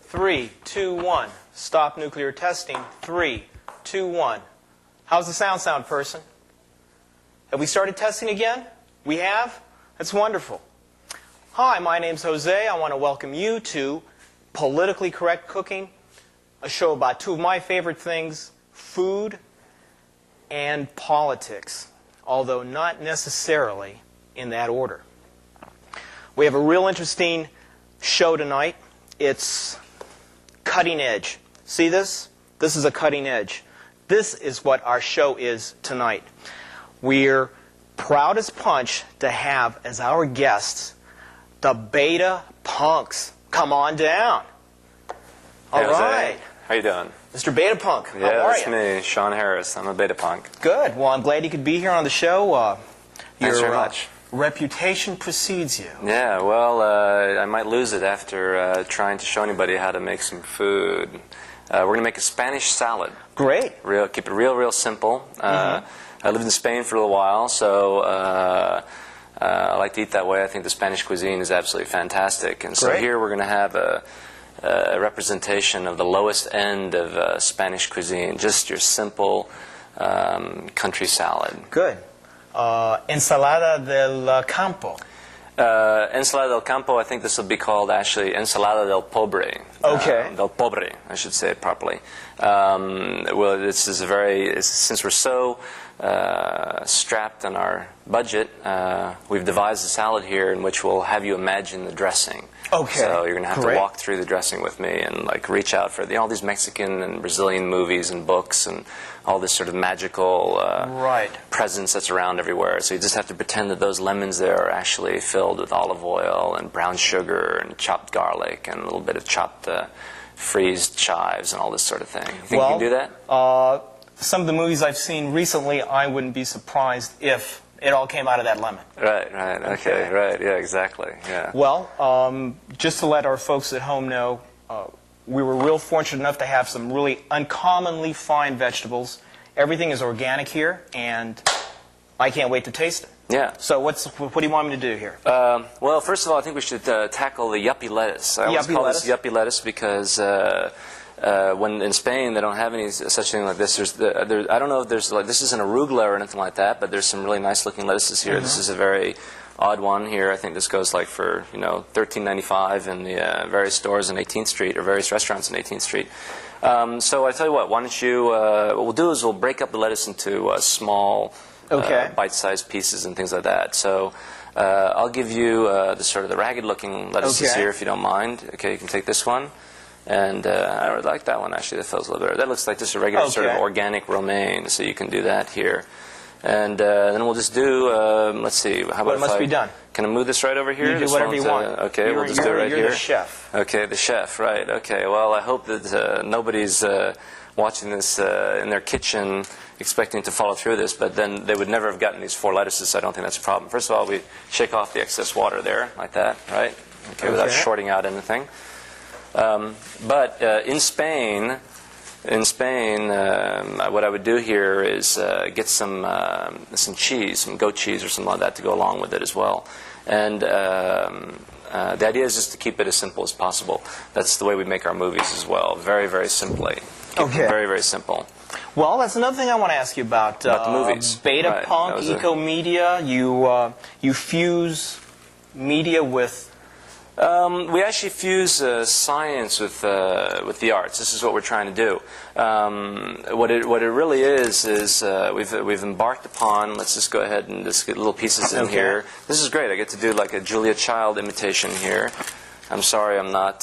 Three, two, one. Stop nuclear testing. 3, 2, 1. How's the sound, person? Have we started testing again? We have? That's wonderful. Hi, my name's Jose. I want to welcome you to Politically Correct Cooking, a show about two of my favorite things, food and politics, although not necessarily in that order. We have a real interesting show tonight. It's cutting edge. See this? This is a cutting edge. This is what our show is tonight. We're proud as punch to have as our guests the Beta Punks. Come on down. All right. How you doing? Mr. Beta Punk, yeah, how are that's you? me, Sean Harris. I'm a Beta Punk. Good. Well, I'm glad you could be here on the show. Thanks very much. Reputation precedes you. Yeah, well, I might lose it after trying to show anybody how to make some food. We're going to make a Spanish salad. Great. Keep it real simple. I lived in Spain for a little while, so I like to eat that way. I think the Spanish cuisine is absolutely fantastic. And so here we're going to have a representation of the lowest end of Spanish cuisine, just your simple country salad. Good. Ensalada del campo. Ensalada del campo, I think this will be called actually ensalada del pobre. Okay. Del pobre, I should say it properly. Well, this is since we're so strapped on our budget, we've devised a salad here in which we'll have you imagine the dressing. Okay. So you're going to have to walk through the dressing with me and like reach out for all these Mexican and Brazilian movies and books and all this sort of magical presence that's around everywhere. So you just have to pretend that those lemons there are actually filled with olive oil and brown sugar and chopped garlic and a little bit of chopped freezed chives and all this sort of thing. You think you can do that? Some of the movies I've seen recently, I wouldn't be surprised if it all came out of that lemon. Right, okay, right, yeah, exactly, yeah. Well, just to let our folks at home know, we were real fortunate enough to have some really uncommonly fine vegetables. Everything is organic here, and I can't wait to taste it. Yeah. So what do you want me to do here? Well, first of all, I think we should tackle the yuppie lettuce. I always call this yuppie lettuce because when in Spain they don't have any such thing like this. I don't know if there's this isn't arugula or anything like that, but there's some really nice looking lettuces here. This is a very odd one here. I think this goes like for $13.95 in the various stores in 18th Street or various restaurants in 18th Street. So I tell you what. Why don't you? What we'll do is we'll break up the lettuce into small, bite-sized pieces and things like that. So I'll give you the ragged looking lettuces here, if you don't mind. Okay, you can take this one. And I really like that one, actually. That feels a little better. That looks like just a regular sort of organic romaine, so you can do that here. And then we'll just do, let's see. How about it must be done. Can I move this right over here? You do whatever you want. Okay, we'll just do it right here. You're the chef. Okay, the chef, right. Okay, well, I hope that nobody's watching this in their kitchen expecting to follow through this, but then they would never have gotten these 4 lettuces, so I don't think that's a problem. First of all, we shake off the excess water there, like that, right? Okay, without shorting out anything. But in Spain, what I would do here is get some cheese, some goat cheese or something like that to go along with it as well. And the idea is just to keep it as simple as possible. That's the way we make our movies as well, very, very simply. Very, very simple. Well, that's another thing I want to ask you about the movies. Beta Punk, eco-media. You fuse media with... We actually fuse science with the arts. This is what we're trying to do. What it really is we've embarked upon. Let's just go ahead and just get little pieces in here. This is great. I get to do like a Julia Child imitation here. I'm sorry I'm not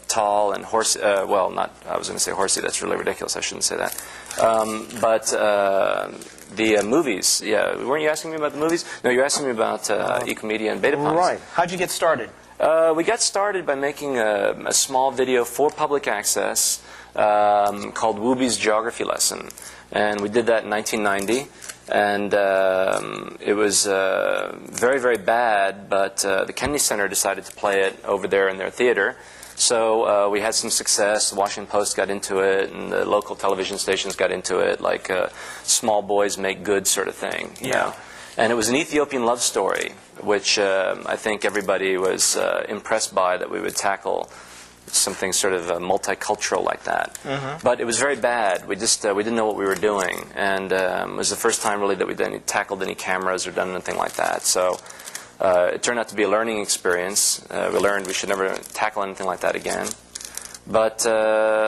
tall and horsey. Well, not. I was going to say horsey. That's really ridiculous. I shouldn't say that. But the movies. Yeah, weren't you asking me about the movies? No, you're asking me about Ecomedia and Betapons. Right. How'd you get started? We got started by making a small video for public access called Wooby's Geography Lesson. And we did that in 1990. And it was very, very bad, but the Kennedy Center decided to play it over there in their theater. So we had some success. The Washington Post got into it, and the local television stations got into it, like small boys make good sort of thing. You know? And it was an Ethiopian love story, which I think everybody was impressed by, that we would tackle something sort of multicultural like that. But it was very bad. We just we didn't know what we were doing, and it was the first time really that we tackled any cameras or done anything like that. So it turned out to be a learning experience. We learned we should never tackle anything like that again. But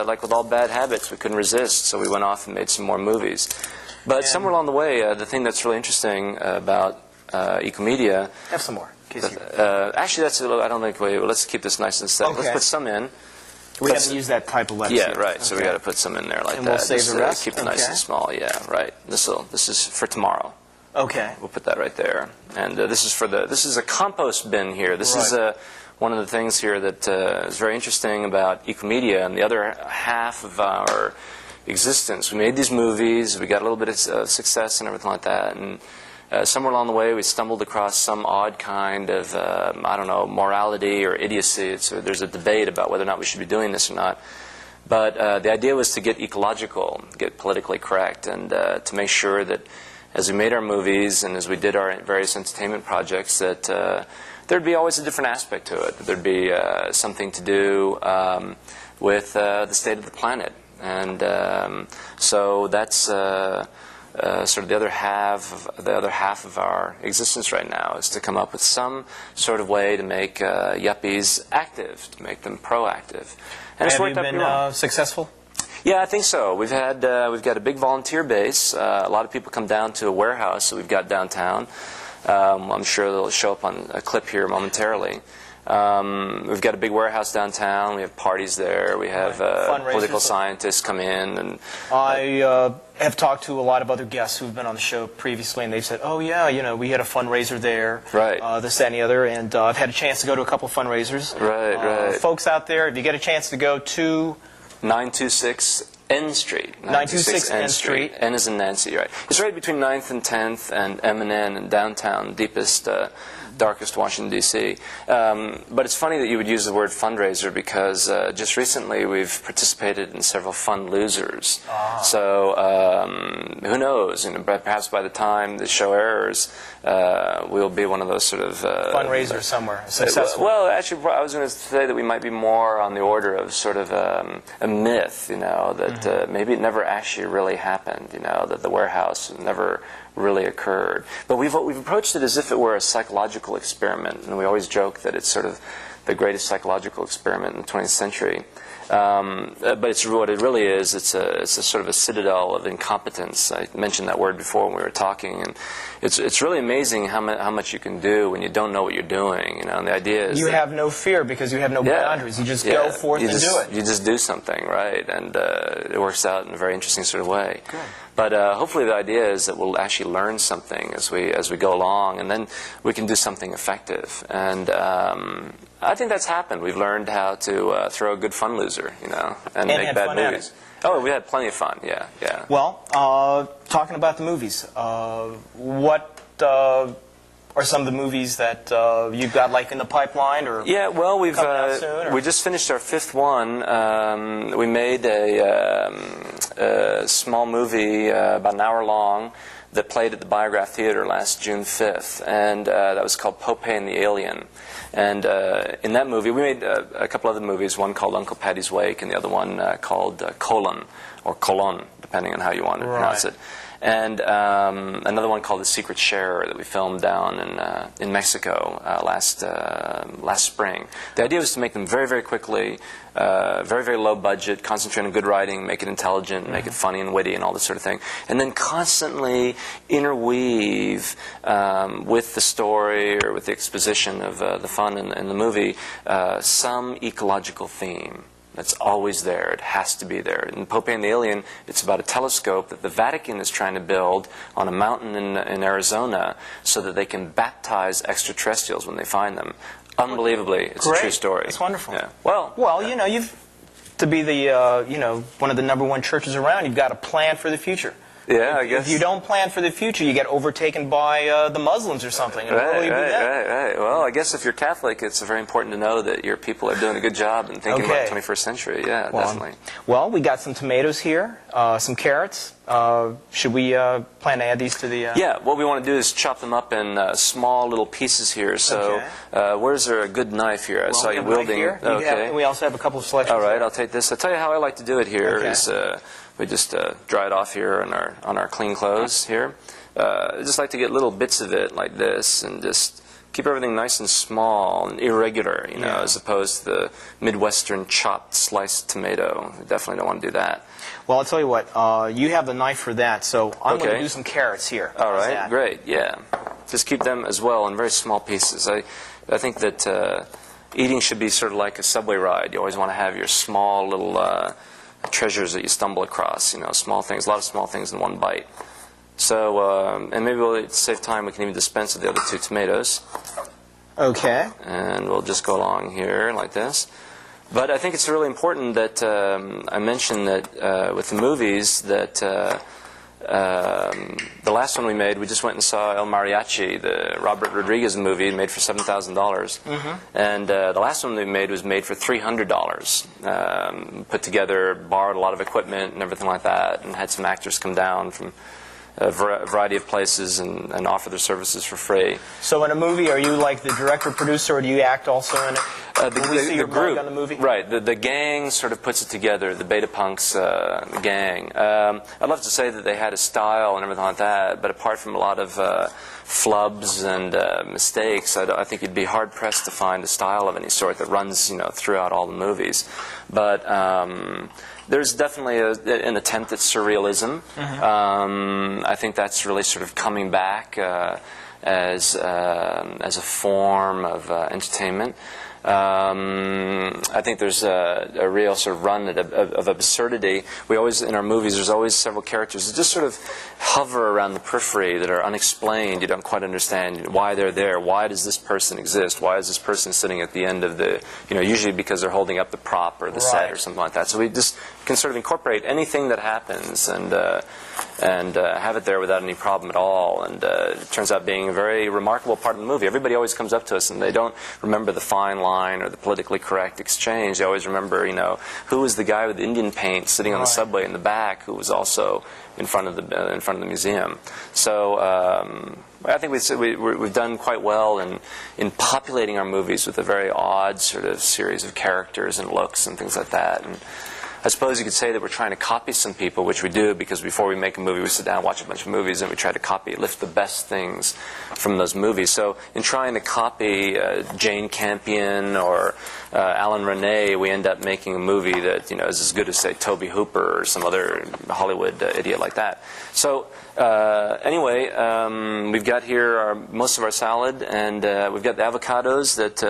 like with all bad habits, we couldn't resist, so we went off and made some more movies. But somewhere along the way, the thing that's really interesting about Ecomedia... Have some more. Actually, that's a little, I don't think let's keep this nice and steady. Okay. Let's put some in. We haven't used that type of lettuce Yeah, yet. right. Okay. So we got to put some in there like and that. We'll save the rest. Keep it nice and small. Yeah, right. This is for tomorrow. Okay. We'll put that right there. And this is a compost bin here. This is one of the things here that is very interesting about Ecomedia and the other half of our existence. We made these movies. We got a little bit of success and everything like that. And somewhere along the way, we stumbled across some odd kind of, I don't know, morality or idiocy. There's a debate about whether or not we should be doing this or not. But the idea was to get ecological, get politically correct, and to make sure that as we made our movies and as we did our various entertainment projects, that there'd be always a different aspect to it. That there'd be something to do with the state of the planet. And so that's... sort of the other half of our existence right now is to come up with some sort of way to make yuppies active, to make them proactive. And have you been successful? Yeah, I think so. We've got a big volunteer base. A lot of people come down to a warehouse that we've got downtown. I'm sure they'll show up on a clip here momentarily. We've got a big warehouse downtown. We have parties there. We have political scientists come in. And I have talked to a lot of other guests who've been on the show previously, and they've said, "Oh yeah, we had a fundraiser there, right? This, that, and the other." And I've had a chance to go to a couple of fundraisers. Right. Folks out there, if you get a chance to go to 926 N Street. 926 N Street. N is in Nancy, right? It's right between 9th and 10th and M and N in downtown, deepest, darkest Washington, D.C. But it's funny that you would use the word fundraiser because just recently we've participated in several fund losers. So who knows? Perhaps by the time the show airs, we'll be one of those sort of... fundraisers somewhere, successful. Well, actually, I was going to say that we might be more on the order of sort of a myth, that maybe it never actually really happened, that the warehouse never really occurred. But we've approached it as if it were a psychological experiment, and we always joke that it's sort of the greatest psychological experiment in the 20th century. But what it really is, it's a sort of a citadel of incompetence. I mentioned that word before when we were talking, and it's really amazing how much you can do when you don't know what you're doing. And the idea is you have no fear because you have no boundaries. You just go forth and do it. You just do something, right? And it works out in a very interesting sort of way. Good. But hopefully the idea is that we'll actually learn something as we go along, and then we can do something effective. And I think that's happened. We've learned how to throw a good fun loser, and make bad movies. Oh, we had plenty of fun. Yeah. Well, talking about the movies, what are some of the movies that you've got like in the pipeline or coming out soon, we just finished our 5th one. We made a small movie about an hour long that played at the Biograph Theater last June 5th, and that was called Pope and the Alien. And in that movie, we made a couple other movies, one called Uncle Patty's Wake and the other one called Colon, or Colon, depending on how you want to pronounce it. and another one called The Secret Sharer that we filmed down in Mexico last spring. The idea was to make them very, very quickly, very, very low budget, concentrate on good writing, make it intelligent, make it funny and witty and all this sort of thing, and then constantly interweave with the story or with the exposition of the fun in the movie some ecological theme. That's always there. It has to be there. In Pope and the Alien, it's about a telescope that the Vatican is trying to build on a mountain in Arizona so that they can baptize extraterrestrials when they find them. Unbelievably, it's Great. a true story. It's wonderful. Yeah. Well, you know, to be the one of the #1 churches around, you've got to plan for the future. Yeah, I guess. If you don't plan for the future, you get overtaken by the Muslims or something. And what will you do then? Right. Well, I guess if you're Catholic, it's very important to know that your people are doing a good job and thinking about the 21st century. Yeah, definitely. Well, we got some tomatoes here, some carrots. Should we plan to add these to the... Yeah, what we want to do is chop them up in small little pieces here. So where's there a good knife here? I saw you wielding. Here. Okay. We also have a couple of selections. All right, I'll take this. I'll tell you how I like to do it here is we just dry it off here on our clean clothes here. I just like to get little bits of it like this and just keep everything nice and small and irregular, you know, as opposed to the Midwestern chopped sliced tomato. We definitely don't want to do that. Well, I'll tell you what, you have the knife for that, so I'm going to do some carrots here. All right, great, yeah. Just keep them as well in very small pieces. I think that eating should be sort of like a subway ride. You always want to have your small little treasures that you stumble across, you know, small things, a lot of small things in one bite. So, and maybe to save time, we can even dispense with the other 2 tomatoes. Okay. And we'll just go along here like this. But I think it's really important that I mentioned that with the movies that the last one we made, we just went and saw El Mariachi, the Robert Rodriguez movie, made for $7,000. And the last one we made was made for $300. Put together, borrowed a lot of equipment and everything like that, and had some actors come down from a variety of places and offer their services for free. So in a movie, are you like the director, producer, or do you act also in it? The group, on the movie? Right. The gang sort of puts it together, the Beta Punks gang. I'd love to say that they had a style and everything like that, but apart from a lot of flubs and mistakes, I think you'd be hard-pressed to find a style of any sort that runs, you know, throughout all the movies. But there's definitely an attempt at surrealism. I think that's really sort of coming back as a form of entertainment. I think there's a real sort of run of absurdity. We always, in our movies, there's always several characters that just sort of hover around the periphery that are unexplained. You don't quite understand why they're there. Why does this person exist? Why is this person sitting at the end of the, you know, usually because they're holding up the prop or the set or something like that. So we just can sort of incorporate anything that happens and have it there without any problem at all. And it turns out being a very remarkable part of the movie. Everybody always comes up to us and they don't remember the fine line or the politically correct exchange. They always remember, you know, who was the guy with the Indian paint sitting on the subway in the back who was also in front of the museum. So I think we've done quite well in populating our movies with a very odd sort of series of characters and looks and things like that. And I suppose you could say that we're trying to copy some people, which we do, because before we make a movie, we sit down and watch a bunch of movies, and we try to lift the best things from those movies. So in trying to copy Jane Campion or Alan Rene, we end up making a movie that, you know, is as good as, say, Tobe Hooper or some other Hollywood idiot like that. So anyway, we've got here most of our salad, and we've got the avocados that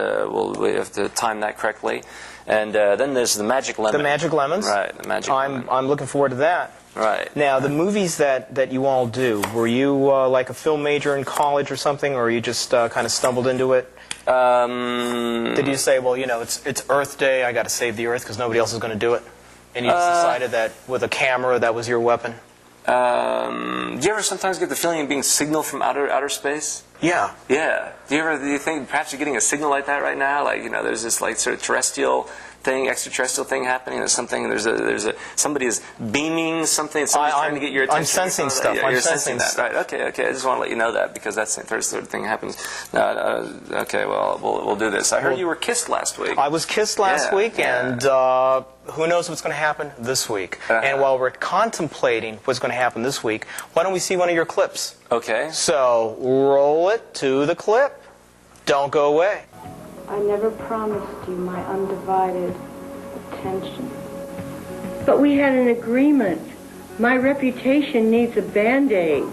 we have to time that correctly. And then there's the magic lemon. The magic lemons? Right, the magic lemon. I'm looking forward to that. Right. Now, the movies that you all do, were you like a film major in college or something, or you just kind of stumbled into it? Did you say, well, you know, it's Earth Day, I got to save the Earth because nobody else is going to do it? And you just decided that with a camera, that was your weapon? Do you ever sometimes get the feeling of being signaled from outer space? Yeah. Yeah. Do you think perhaps you're getting a signal like that right now? Like, there's this like sort of terrestrial thing, extraterrestrial thing happening. There's something. Somebody is beaming something. Somebody's trying to get your attention. I'm sensing stuff. You're sensing that. Right. Okay. I just want to let you know that because that's the first sort of thing happens. Okay. Well, we'll do this. I heard you were kissed last week. I was kissed last week, and who knows what's going to happen this week? And while we're contemplating what's going to happen this week, why don't we see one of your clips? Okay. So roll it to the clip. Don't go away. I never promised you my undivided attention. But we had an agreement. My reputation needs a Band-Aid.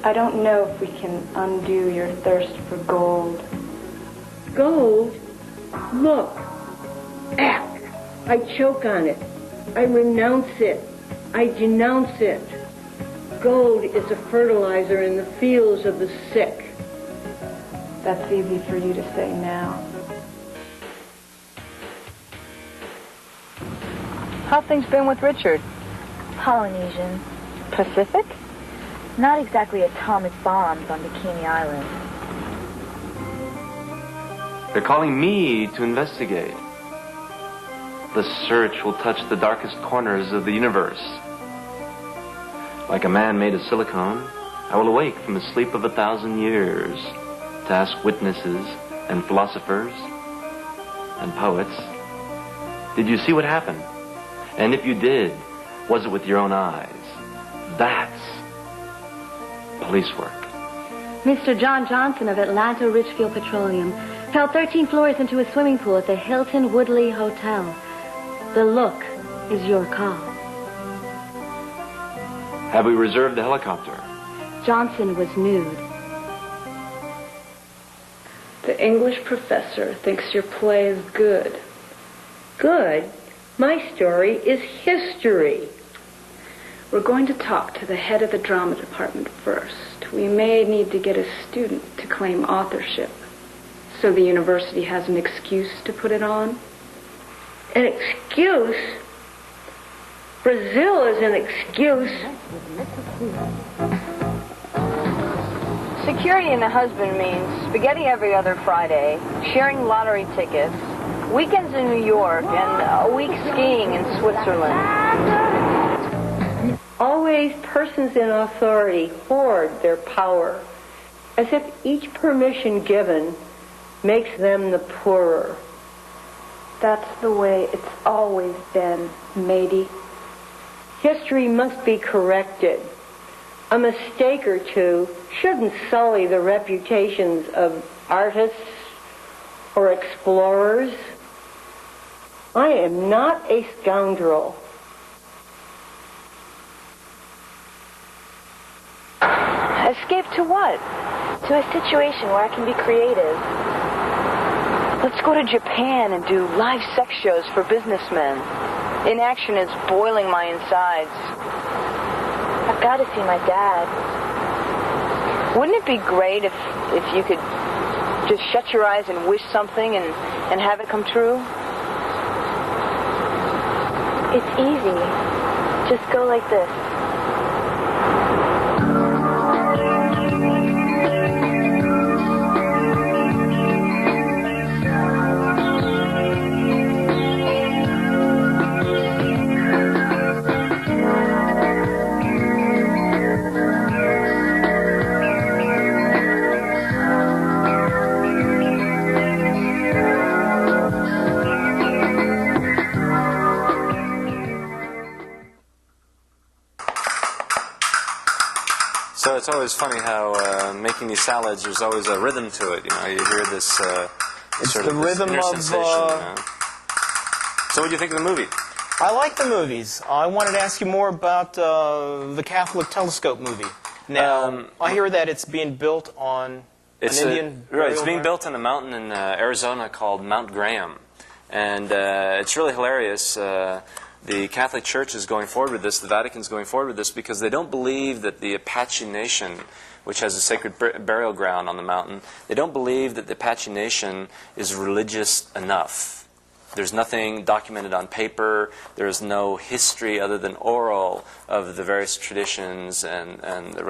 I don't know if we can undo your thirst for gold. Gold? Look. Act. I choke on it. I renounce it. I denounce it. Gold is a fertilizer in the fields of the sick. That's easy for you to say now. How things been with Richard? Polynesian. Pacific? Not exactly atomic bombs on Bikini Island. They're calling me to investigate. The search will touch the darkest corners of the universe. Like a man made of silicone, I will awake from the sleep of 1,000 years to ask witnesses and philosophers and poets, did you see what happened? And if you did, was it with your own eyes? That's police work. Mr. John Johnson of Atlanta Richfield Petroleum fell 13 floors into a swimming pool at the Hilton Woodley Hotel. The look is your call. Have we reserved the helicopter? Johnson was nude. The English professor thinks your play is good. Good? My story is history. We're going to talk to the head of the drama department first. We may need to get a student to claim authorship, so the university has an excuse to put it on. An excuse? Brazil is an excuse. Security and a husband means spaghetti every other Friday, sharing lottery tickets, weekends in New York, and a week skiing in Switzerland. Always persons in authority hoard their power, as if each permission given makes them the poorer. That's the way it's always been, matey. History must be corrected. A mistake or two shouldn't sully the reputations of artists or explorers. I am not a scoundrel. Escape to what? To a situation where I can be creative. Let's go to Japan and do live sex shows for businessmen. Inaction is boiling my insides. I've got to see my dad. Wouldn't it be great if you could just shut your eyes and wish something and have it come true? It's easy. Just go like this. So it's always funny how making these salads, there's always a rhythm to it. You hear this It's sort the of this rhythm inner of. sensation. So what do you think of the movie? I like the movies. I wanted to ask you more about the Catholic Telescope movie. Now, I hear that it's being built on an Indian. Right, it's being built on a mountain in Arizona called Mount Graham. And it's really hilarious. The Catholic Church is going forward with this, the Vatican's going forward with this, because they don't believe that the Apache Nation, which has a sacred burial ground on the mountain, they don't believe that the Apache Nation is religious enough. There's nothing documented on paper. There's no history other than oral of the various traditions and the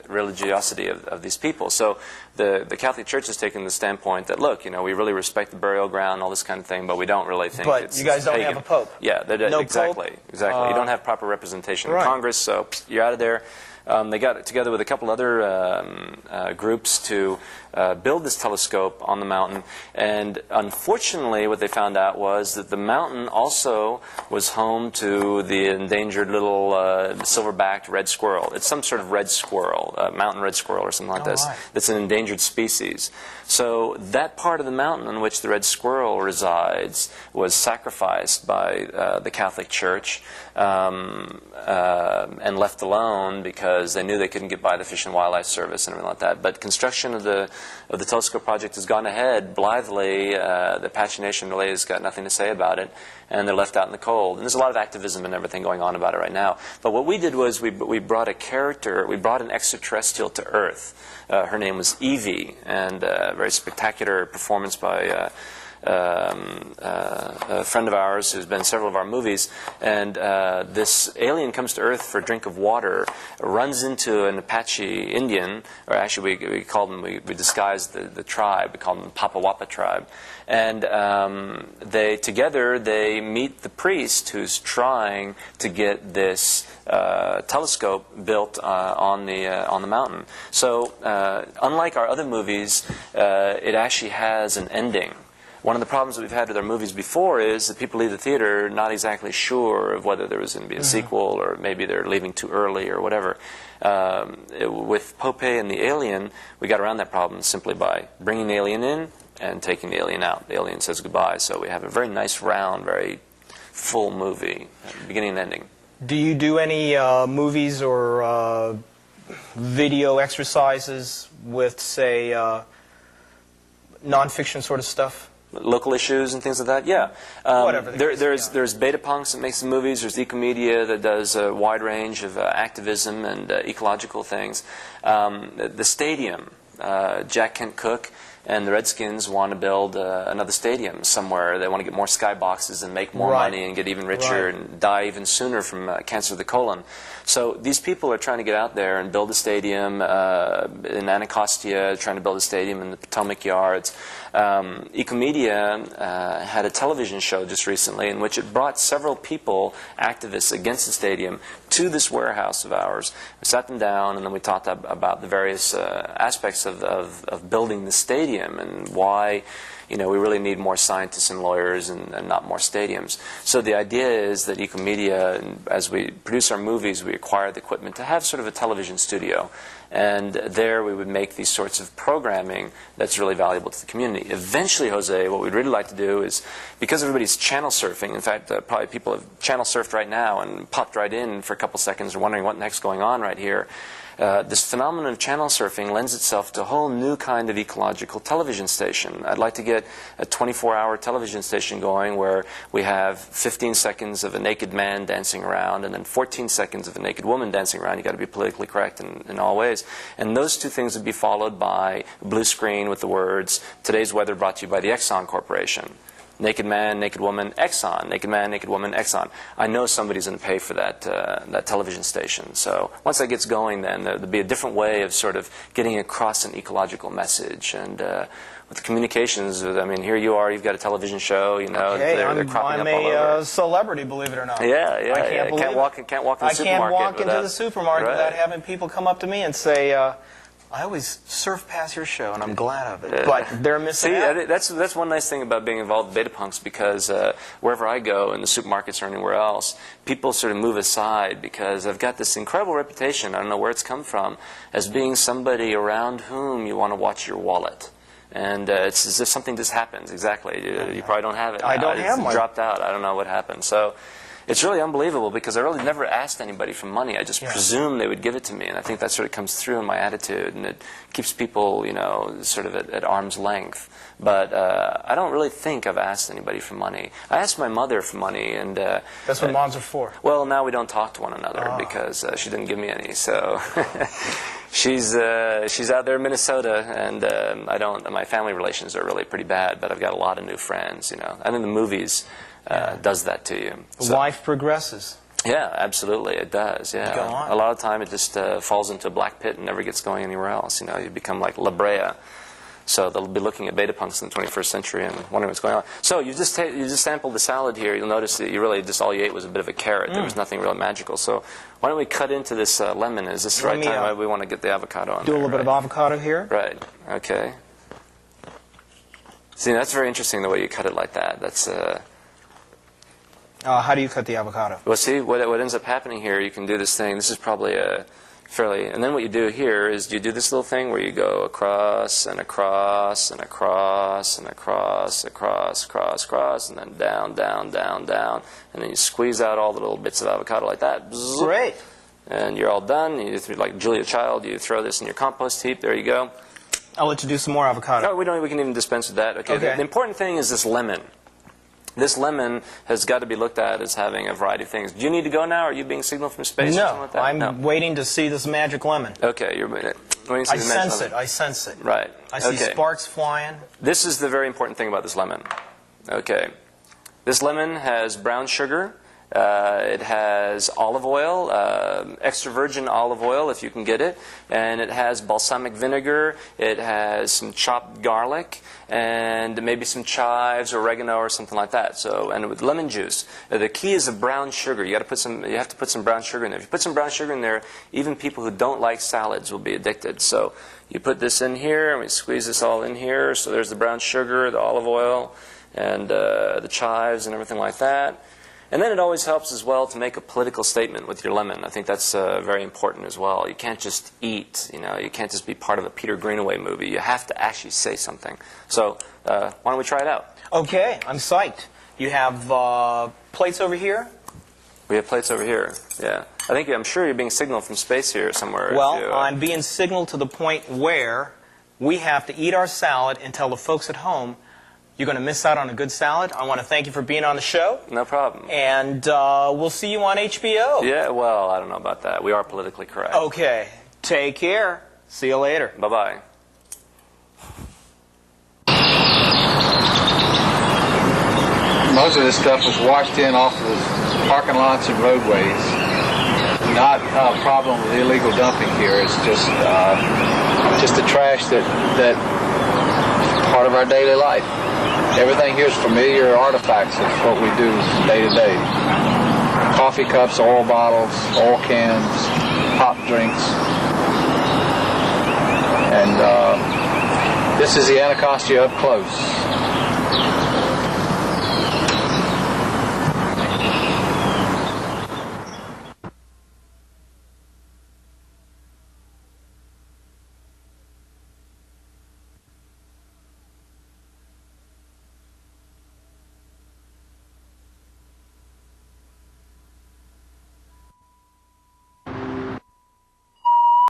religiosity of these people. So the Catholic Church has taken the standpoint that, look, we really respect the burial ground, all this kind of thing, but we don't really think But you guys don't pagan. have a pope. Yeah, No exactly. pope? Exactly. You don't have proper representation in Right. Congress, so you're out of there. They got together with a couple other groups to build this telescope on the mountain. And unfortunately, what they found out was that the mountain also was home to the endangered little silverbacked red squirrel. It's some sort of red squirrel, mountain red squirrel or something like this. Right. That's an endangered species. So that part of the mountain on which the red squirrel resides was sacrificed by the Catholic Church and left alone because they knew they couldn't get by the Fish and Wildlife Service and everything like that. But construction of the telescope project has gone ahead blithely. The Apache Nation really has got nothing to say about it, and they're left out in the cold. And there's a lot of activism and everything going on about it right now. But what we did was we brought a character, we brought an extraterrestrial to Earth. Her name was Evie, and a very spectacular performance by a friend of ours who's been in several of our movies. And this alien comes to Earth for a drink of water, runs into an Apache Indian, or actually we called them, we disguised the tribe, we called them the Papawapa tribe. And together they meet the priest who's trying to get this telescope built on the mountain. So unlike our other movies, it actually has an ending. One of the problems that we've had with our movies before is that people leave the theater not exactly sure of whether there was going to be a sequel, or maybe they're leaving too early or whatever. With Pope and the alien, we got around that problem simply by bringing the alien in and taking the alien out. The alien says goodbye, so we have a very nice, round, very full movie, beginning and ending. Do you do any movies or video exercises with, say, nonfiction sort of stuff? Local issues and things like that, yeah. Whatever. There's Beta Punks that makes the movies. There's Ecomedia that does a wide range of activism and ecological things. The stadium, Jack Kent Cooke and the Redskins want to build another stadium somewhere. They want to get more skyboxes and make more money and get even richer and die even sooner from cancer of the colon. So these people are trying to get out there and build a stadium in Anacostia, trying to build a stadium in the Potomac Yards. Ecomedia had a television show just recently in which it brought several people, activists against the stadium, to this warehouse of ours. We sat them down and then we talked about the various aspects of building the stadium and why we really need more scientists and lawyers and not more stadiums. So the idea is that Ecomedia, as we produce our movies, we acquire the equipment to have sort of a television studio. And there we would make these sorts of programming that's really valuable to the community. Eventually, Jose, what we'd really like to do is, because everybody's channel surfing, in fact, probably people have channel surfed right now and popped right in for a couple seconds and wondering what the heck's going on right here. This phenomenon of channel surfing lends itself to a whole new kind of ecological television station. I'd like to get a 24-hour television station going where we have 15 seconds of a naked man dancing around and then 14 seconds of a naked woman dancing around. You've got to be politically correct in all ways. And those two things would be followed by a blue screen with the words, "Today's weather brought to you by the Exxon Corporation." Naked man, naked woman, Exxon. Naked man, naked woman, Exxon. I know somebody's going to pay for that television station. So once that gets going, then there'll be a different way of sort of getting across an ecological message. And with communications, I mean, here you are, you've got a television show, they're cropping up all over. I'm a celebrity, believe it or not. Yeah. Can't walk in the supermarket. I can't walk into the supermarket without having people come up to me and say, I always surf past your show, and I'm glad of it. But they're missing out. That's one nice thing about being involved with Beta Punks, because wherever I go, in the supermarkets or anywhere else, people sort of move aside because I've got this incredible reputation, I don't know where it's come from, as being somebody around whom you want to watch your wallet. And it's as if something just happens, exactly. You probably don't have it now. I don't have one. It's dropped out. I don't know what happened. So it's really unbelievable because I really never asked anybody for money. I just presumed they would give it to me, and I think that sort of comes through in my attitude, and it keeps people, sort of at arm's length. But I don't really think I've asked anybody for money. I asked my mother for money, and that's what moms are for. Well, now we don't talk to one another because she didn't give me any. So She's out there in Minnesota, and my family relations are really pretty bad, but I've got a lot of new friends, you know. I think the movies does that to you. So. Life progresses. Yeah, absolutely, it does, yeah. Go on. A lot of time it just falls into a black pit and never gets going anywhere else, you know. You become like La Brea. So they'll be looking at beta punks in the 21st century and wondering what's going on. So you just sampled the salad here. You'll notice that you really just all you ate was a bit of a carrot. There was nothing really magical. So why don't we cut into this lemon? Is this the right time? We want to get the avocado on do there, a little bit of avocado here. Right. Okay. See, that's very interesting the way you cut it like that. That's how do you cut the avocado? well. See, what ends up happening here? You can do this thing. This is probably a fairly, and then what you do here is you do this little thing where you go across and across and across and across, and then down, down, down, down, and then you squeeze out all the little bits of avocado like that. Great. And you're all done. You like Julia Child, you throw this in your compost heap. There you go. I'll let you do some more avocado. No, we don't. We can even dispense with that. Okay. The important thing is this lemon. This lemon has got to be looked at as having a variety of things. Do you need to go now? Are you being signaled from space? Or something like that? I'm waiting to see this magic lemon. Okay, you're waiting to see I the magic sense lemon. it. I sense it. Right. I see sparks flying. This is the very important thing about this lemon. Okay. This lemon has brown sugar. It has olive oil, extra virgin olive oil if you can get it, and it has balsamic vinegar, it has some chopped garlic, and maybe some chives or oregano or something like that. So, and with lemon juice. The key is the brown sugar. You have to put some brown sugar in there. If you put some brown sugar in there, even people who don't like salads will be addicted. So you put this in here, and we squeeze this all in here. So there's the brown sugar, the olive oil, and the chives and everything like that. And then it always helps as well to make a political statement with your lemon. I think that's very important as well. You can't just eat, you know. You can't just be part of a Peter Greenaway movie. You have to actually say something. So why don't we try it out? Okay, I'm psyched. You have plates over here? We have plates over here, yeah. I'm sure you're being signaled from space here somewhere. Well, I'm being signaled to the point where we have to eat our salad and tell the folks at home you're going to miss out on a good salad. I want to thank you for being on the show. No problem. And we'll see you on HBO. Yeah, well, I don't know about that. We are politically correct. Okay. Take care. See you later. Bye-bye. Most of this stuff was washed in off of the parking lots and roadways. Not a problem with illegal dumping here. It's just the trash that part of our daily life. Everything here is familiar artifacts of what we do day to day. Coffee cups, oil bottles, oil cans, hot drinks. And this is the Anacostia up close.